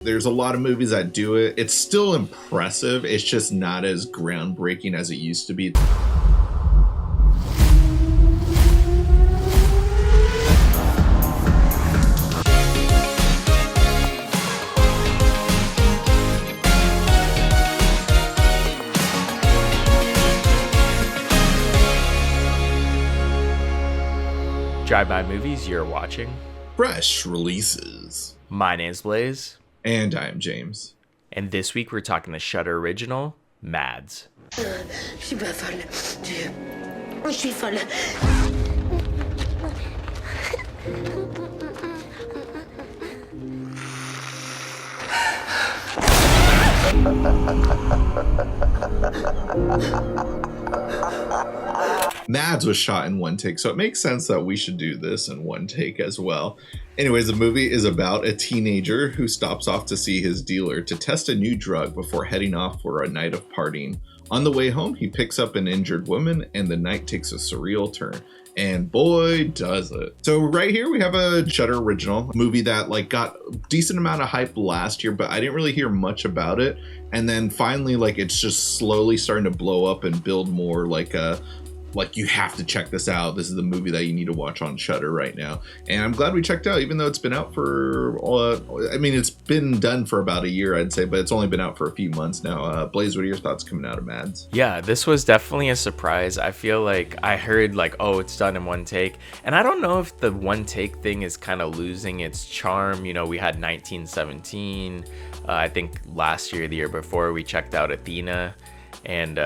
There's a lot of movies that do it. It's still impressive. It's just not as groundbreaking as it used to be. Drive-by movies, you're watching Fresh releases. My name's Blaise. And I'm James. And this week we're talking the Shudder original, MadS. Je suis pas folle. Je suis folle. MadS was shot in one take, so it makes sense that we should do this in one take as well. Anyways, the movie is about a teenager who stops off to see his dealer to test a new drug before heading off for a night of partying. On the way home, he picks up an injured woman and the night takes a surreal turn. And boy, does it. So right here we have a Shudder original movie that got a decent amount of hype last year, but I didn't really hear much about it. And then finally, it's just slowly starting to blow up and build more you have to check this out. This is the movie that you need to watch on Shudder right now. And I'm glad we checked out, even though it's been out for, it's been done for about a year, I'd say, but it's only been out for a few months now. Blaise, what are your thoughts coming out of MadS? Yeah, this was definitely a surprise. I feel like I heard it's done in one take. And I don't know if the one take thing is kind of losing its charm. You know, we had 1917. I think last year, the year before, we checked out Athena. And,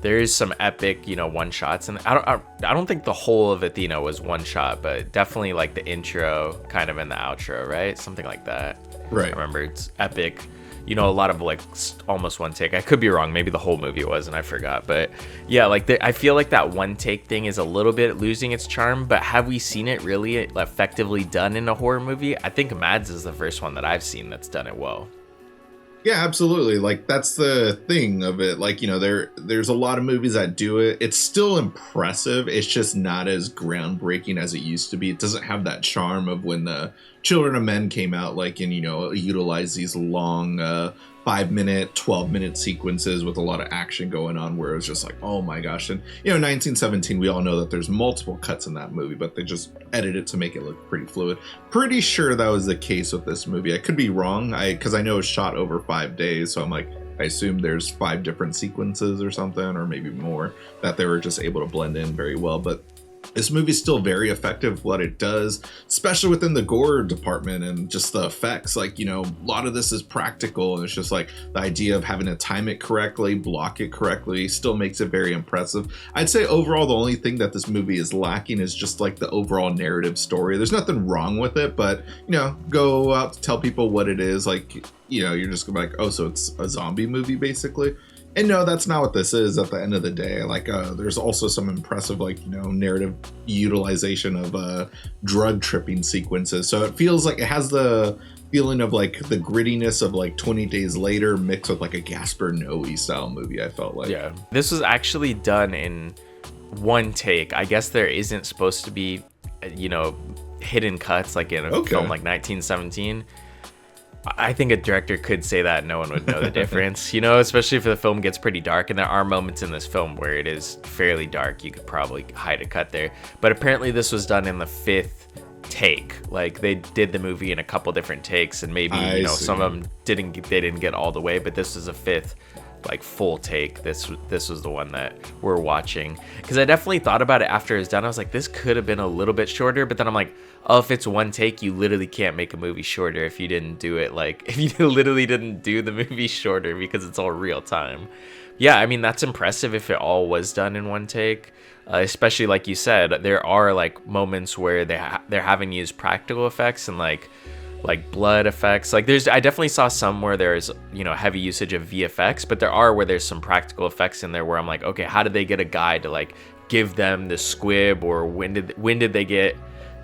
there is some epic, one shots, and I don't think the whole of Athena was one shot, but definitely the intro, kind of, and the outro, right? Something like that. Right. I remember it's epic. A lot of almost one take. I could be wrong. Maybe the whole movie was, and I forgot. But yeah, I feel like that one take thing is a little bit losing its charm. But have we seen it really effectively done in a horror movie? I think MadS is the first one that I've seen that's done it well. Yeah, absolutely. That's the thing of it. There's a lot of movies that do it. It's still impressive. It's just not as groundbreaking as it used to be. It doesn't have that charm of when the Children of Men came out, utilize these long 5-minute, 12-minute sequences with a lot of action going on, where it was just oh my gosh. And 1917, we all know that there's multiple cuts in that movie, but they just edit it to make it look pretty fluid. Pretty sure that was the case with this movie. I could be wrong, because I know it was shot over 5 days, so I assume there's 5 different sequences or something, or maybe more, that they were just able to blend in very well. But this movie's still very effective what it does, especially within the gore department and just the effects. A lot of this is practical, and it's just the idea of having to time it correctly, block it correctly, still makes it very impressive. I'd say overall the only thing that this movie is lacking is just the overall narrative story. There's nothing wrong with it, but go out to tell people what it is. You're just gonna be oh, so it's a zombie movie basically. And no, that's not what this is at the end of the day. There's also some impressive, narrative utilization of drug tripping sequences. So it feels like it has the feeling of the grittiness of 20 Days Later mixed with a Gaspar Noé style movie, I felt like. Yeah. This was actually done in one take. I guess there isn't supposed to be, hidden cuts in a film like 1917. I think a director could say that no one would know the difference, especially if the film gets pretty dark. And there are moments in this film where it is fairly dark. You could probably hide a cut there. But apparently this was done in the 5th take. They did the movie in a couple different takes, and maybe, some of them didn't get all the way. But this is a 5th full take. This was the one that we're watching, because I definitely thought about it after it was done. I was this could have been a little bit shorter, but then I'm oh, if it's one take, you literally can't make a movie shorter if you didn't do it if you literally didn't do the movie shorter, because it's all real time. Yeah, I mean, that's impressive if it all was done in one take, especially like you said, there are moments where they're having to use practical effects and blood effects. I definitely saw some where there's heavy usage of VFX, but there are where there's some practical effects in there where I'm okay, how did they get a guy to give them the squib, or when did they get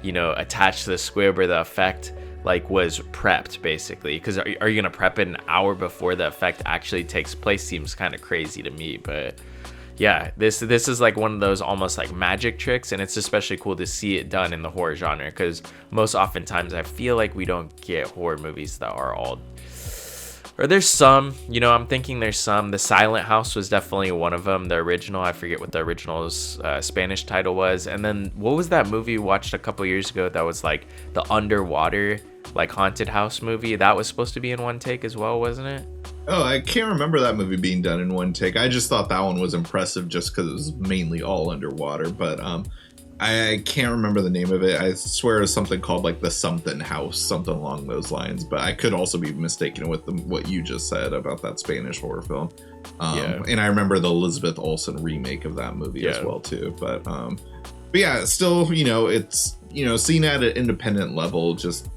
attached to the squib, or the effect was prepped basically? Because are you gonna prep it an hour before the effect actually takes place? Seems kind of crazy to me. But Yeah, this is like one of those almost like magic tricks, and it's especially cool to see it done in the horror genre, because most oftentimes I feel like we don't get horror movies that are all, or there's some, I'm thinking there's some. The Silent House was definitely one of them, the original. I forget what the original's Spanish title was. And then what was that movie we watched a couple years ago that was like the underwater like haunted house movie? That was supposed to be in one take as well, wasn't it? Oh, I can't remember that movie being done in one take. I just thought that one was impressive just because it was mainly all underwater. But I can't remember the name of it. I swear it was something called like the something house, something along those lines. But I could also be mistaken with what you just said about that Spanish horror film. And I remember the Elizabeth Olsen remake of that movie as well too. But yeah, still, it's seen at an independent level, just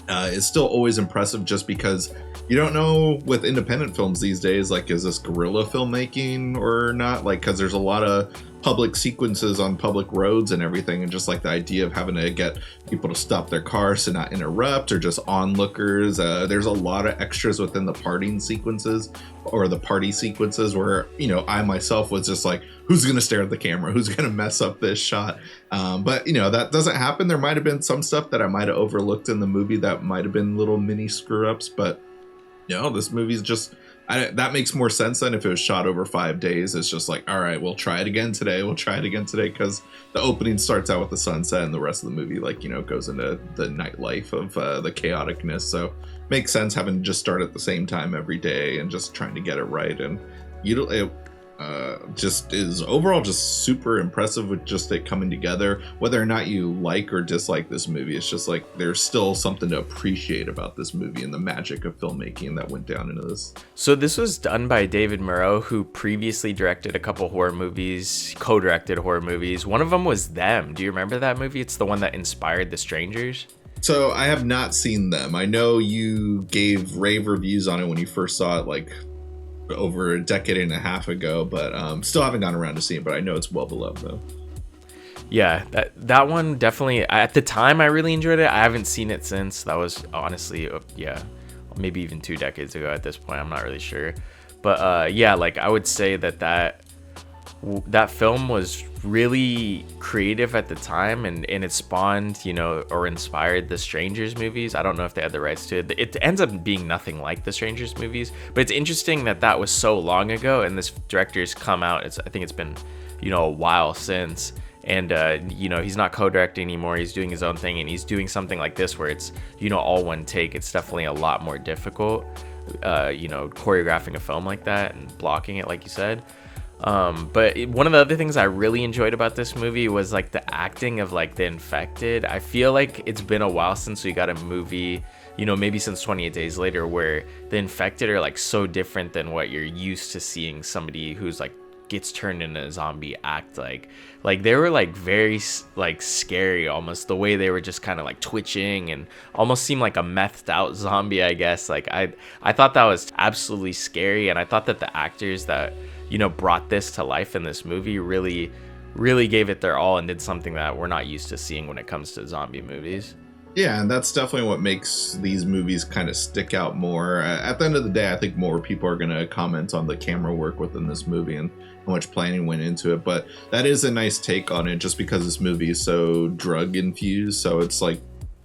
is still always impressive, just because you don't know with independent films these days, like, is this guerrilla filmmaking or not? Like, because there's a lot of public sequences on public roads and everything, and just like the idea of having to get people to stop their cars to not interrupt, or just onlookers. There's a lot of extras within the party sequences where I myself was just like, who's gonna stare at the camera, who's gonna mess up this shot? But that doesn't happen. There might have been some stuff that I might have overlooked in the movie that might have been little mini screw ups, but this movie's just, that makes more sense than if it was shot over 5 days. It's just like, all right, we'll try it again today, because the opening starts out with the sunset, and the rest of the movie goes into the nightlife of the chaoticness. So makes sense having to just start at the same time every day and just trying to get it right. And it just is overall just super impressive with just it coming together. Whether or not you like or dislike this movie, it's just like there's still something to appreciate about this movie and the magic of filmmaking that went down into this. So this was done by David Moreau, who previously directed a couple horror movies, co-directed horror movies. One of them was Them. Do you remember that movie? It's the one that inspired The Strangers. So I have not seen Them. I know you gave rave reviews on it when you first saw it, like over a decade and a half ago, but still haven't gotten around to seeing it, but I know it's well beloved though. Yeah, that one definitely, at the time I really enjoyed it. I haven't seen it since. That was honestly maybe even 2 decades ago at this point. I'm not really sure, but like I would say that film was really creative at the time, and it spawned or inspired the Strangers movies. I don't know if they had the rights to it. It ends up being nothing like the Strangers movies, but it's interesting that was so long ago, and this director's come out. I think it's been a while since, and he's not co-directing anymore. He's doing his own thing, and he's doing something like this where it's all one take. It's definitely a lot more difficult choreographing a film like that and blocking it, like you said. But one of the other things I really enjoyed about this movie was like the acting of like the infected. I feel like it's been a while since we got a movie, maybe since 28 Days Later, where the infected are like so different than what you're used to seeing somebody who's like gets turned into a zombie act like they were like very like scary, almost the way they were just kind of like twitching and almost seemed like a methed out zombie, I guess. Like I thought that was absolutely scary, and I thought that the actors that brought this to life in this movie really gave it their all and did something that we're not used to seeing when it comes to zombie movies. Yeah, and that's definitely what makes these movies kind of stick out more. At the end of the day, I think more people are going to comment on the camera work within this movie and how much planning went into it. But that is a nice take on it, just because this movie is so drug infused. So it's like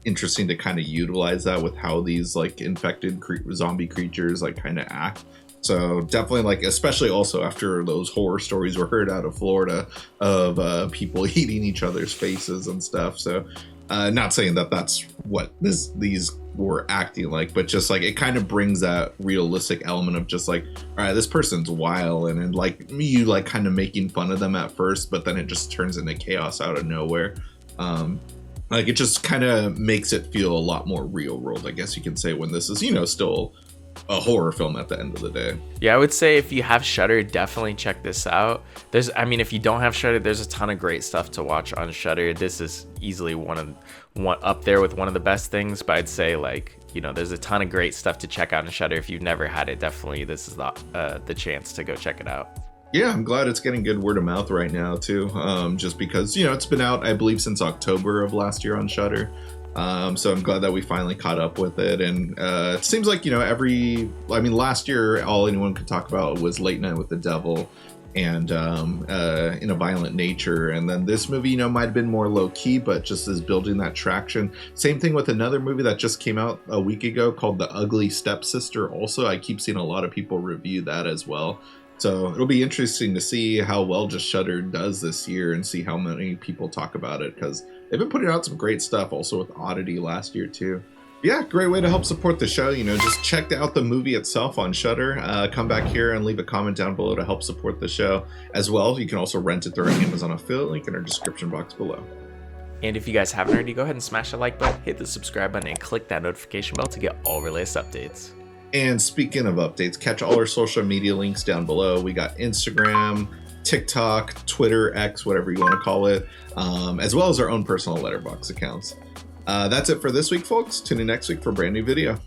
interesting to kind of utilize that with how these like infected zombie creatures like kind of act. So definitely, like, especially also after those horror stories were heard out of Florida of people eating each other's faces and stuff. So not saying that that's what these were acting like, but just like it kind of brings that realistic element of just like, all right, this person's wild, and like you like kind of making fun of them at first, but then it just turns into chaos out of nowhere. Like it just kind of makes it feel a lot more real world, I guess you can say, when this is still a horror film at the end of the day. Yeah, I would say if you have Shudder, definitely check this out. If you don't have Shudder, there's a ton of great stuff to watch on Shudder. This is easily one up there with one of the best things, but I'd say there's a ton of great stuff to check out on Shudder. If you've never had it, definitely this is the chance to go check it out. Yeah, I'm glad it's getting good word of mouth right now too. Just because it's been out, I believe, since October of last year on Shudder. So I'm glad that we finally caught up with it. And it seems like last year all anyone could talk about was Late Night with the Devil, and in a violent nature. And then this movie, you know, might have been more low key, but just is building that traction. Same thing with another movie that just came out a week ago called The Ugly Stepsister. Also, I keep seeing a lot of people review that as well. So it'll be interesting to see how well just Shudder does this year and see how many people talk about it, because they've been putting out some great stuff also with Oddity last year too. Yeah, great way to help support the show. You know, just check out the movie itself on Shudder. Come back here and leave a comment down below to help support the show. As well, you can also rent it through our Amazon affiliate link in our description box below. And if you guys haven't already, go ahead and smash the like button, hit the subscribe button, and click that notification bell to get all our latest updates. And speaking of updates, catch all our social media links down below. We got Instagram, TikTok, Twitter, X, whatever you want to call it, as well as our own personal Letterboxd accounts. That's it for this week, folks. Tune in next week for a brand new video.